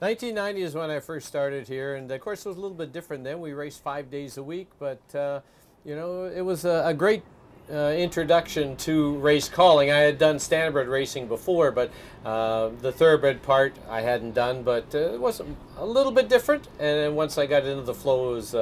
1990 is when I first started here, and of course it was a little bit different then. We raced 5 days a week, but you know, it was a great introduction to race calling. I had done standardbred racing before, but the thoroughbred part I hadn't done, but it was a little bit different, and then once I got into the flow, it was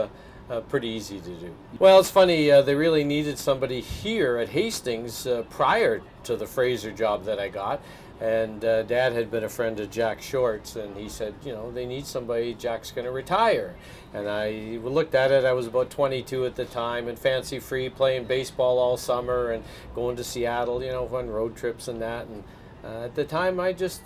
pretty easy to do. Well, it's funny, they really needed somebody here at Hastings prior to the Fraser job that I got. And Dad had been a friend of Jack Short's, and he said, you know, they need somebody, Jack's going to retire. And I looked at it, I was about 22 at the time, and fancy free, playing baseball all summer and going to Seattle, you know, on road trips and that. And at the time,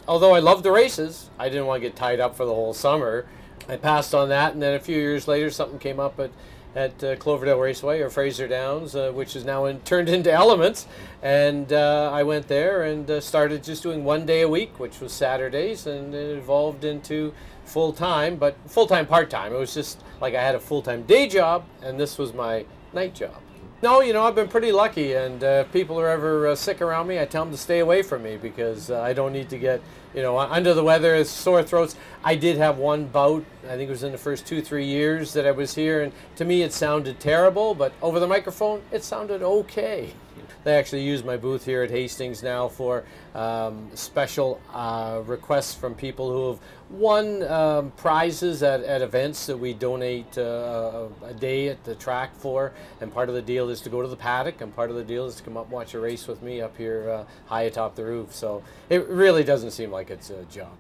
although I loved the races, I didn't want to get tied up for the whole summer. I passed on that, and then a few years later, something came up at Cloverdale Raceway, or Fraser Downs, which is now turned into Elements, and I went there and started just doing 1 day a week, which was Saturdays, and it evolved into full-time, but full-time part-time. It was just like I had a full-time day job, and this was my night job. No, you know, I've been pretty lucky, and if people are ever sick around me, I tell them to stay away from me because I don't need to get, you know, under the weather, sore throats. I did have one bout, I think it was in the first 2-3 years that I was here, and to me it sounded terrible, but over the microphone, it sounded okay. They actually use my booth here at Hastings now for special requests from people who have won prizes at events that we donate a day at the track for, and part of the deal is to go to the paddock, and part of the deal is to come up and watch a race with me up here high atop the roof. So it really doesn't seem like it's a job.